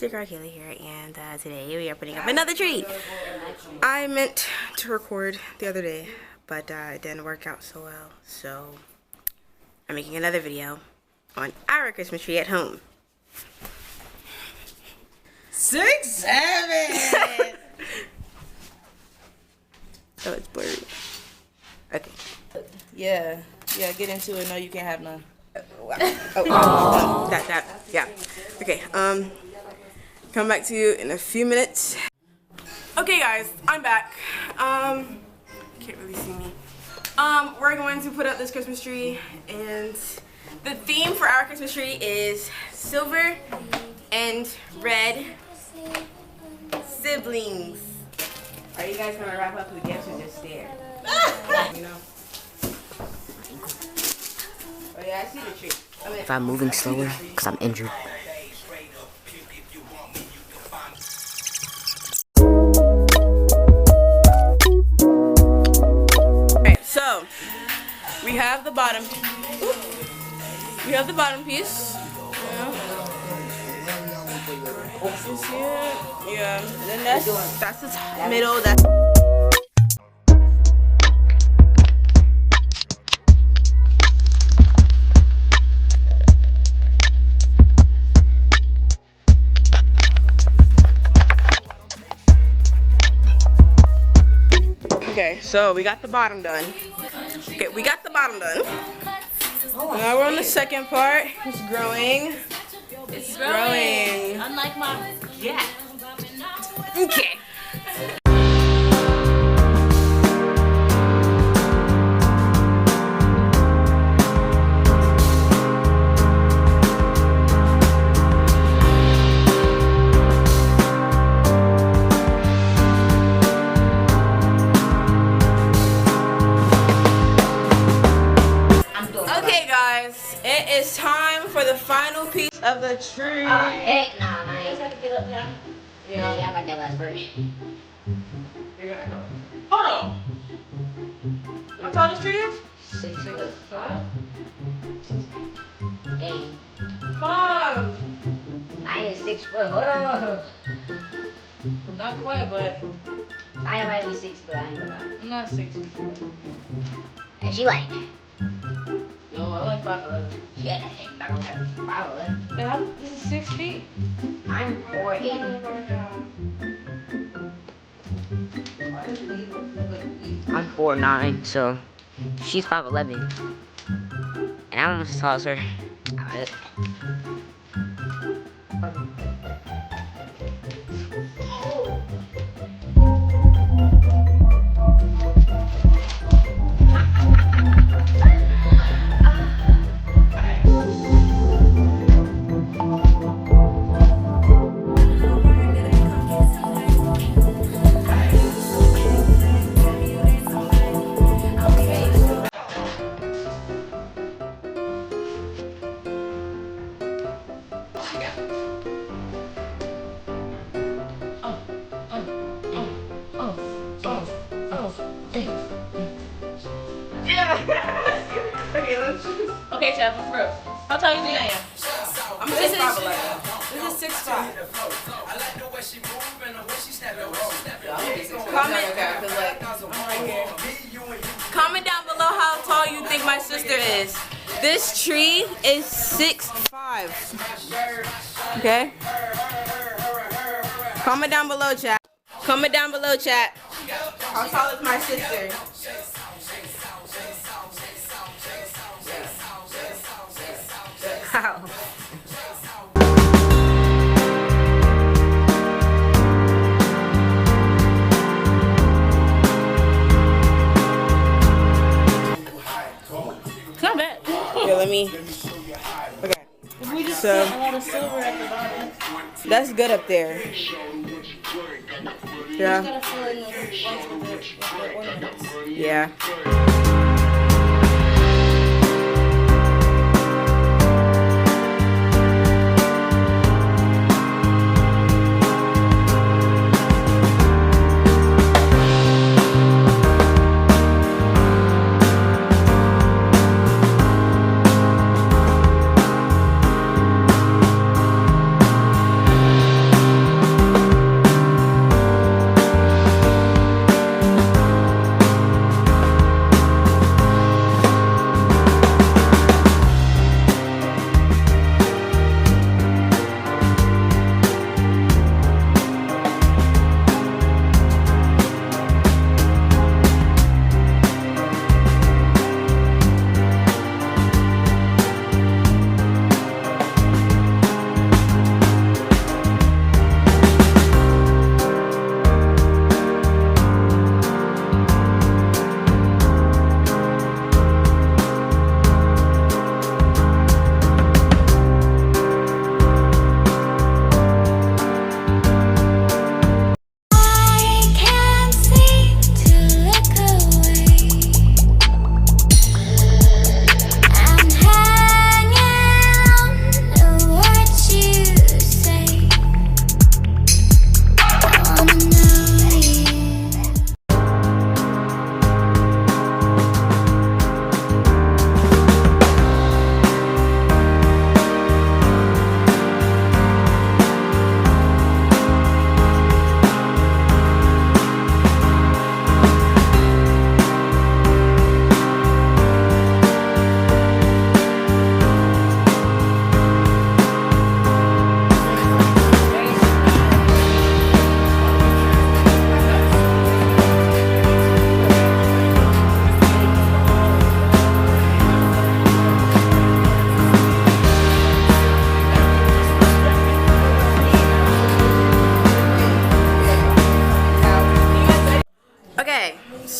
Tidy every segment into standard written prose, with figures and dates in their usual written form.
it's your girl Kayla here, and today we are putting up another tree. I meant to record the other day, but it didn't work out so well, so I'm making another video on our Christmas tree at home. 6, 7. Oh, it's blurry. Okay. Yeah, get into it. No, you can't have none. Yeah. Okay, come back to you in a few minutes. Okay guys, I'm back. Can't really see me. We're going to put up this Christmas tree, and the theme for our Christmas tree is silver and red siblings. Are you guys gonna wrap up the gifts or just stare? You know? Oh yeah, I see the tree. If I'm moving slower, because I'm injured. Alright, so we have the bottom. We have the bottom piece. You see it? Yeah. And then that's the middle. That's okay, so we got the bottom done. Okay, we got the bottom done. Now we're on the second part. It's growing. It's growing. Unlike my Okay. Okay guys, it is time for the final piece of the tree. heck nah, man. Yeah, I got that last birthday. Hold on. How tall this tree is? 6 foot 5. Dang. 5. I ain't 6 foot. Hold on. Not quite, but I am only 6 foot. I ain't gonna lie. I'm not 6 foot. And she like, No, I like 5'11". shit, I don't have 5'11". Yeah, this is 6 feet. I'm 4'8". I'm 4'9", so she's 5'11". And I'm almost as tall as her. Okay, Chad, for real. How tall you think I am? I'm 6'5". This is 6'5". Comment down below how tall you think my sister is. This tree is 6'5". Okay? Comment down below, chat. Comment down below, chat. How tall is my sister? How? It's not bad. Here, let me. Okay. If we just So- put a lot of silver at the bottom. That's good up there. Yeah. Gotta fill in the ones with the ornaments. Yeah.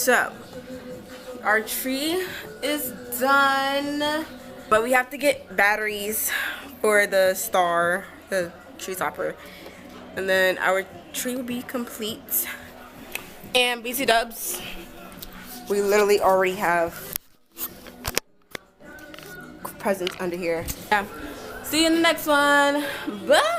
So, our tree is done, but we have to get batteries for the star, the tree topper, and then our tree will be complete. And BC Dubs, we literally already have presents under here. Yeah. See you in the next one. Bye.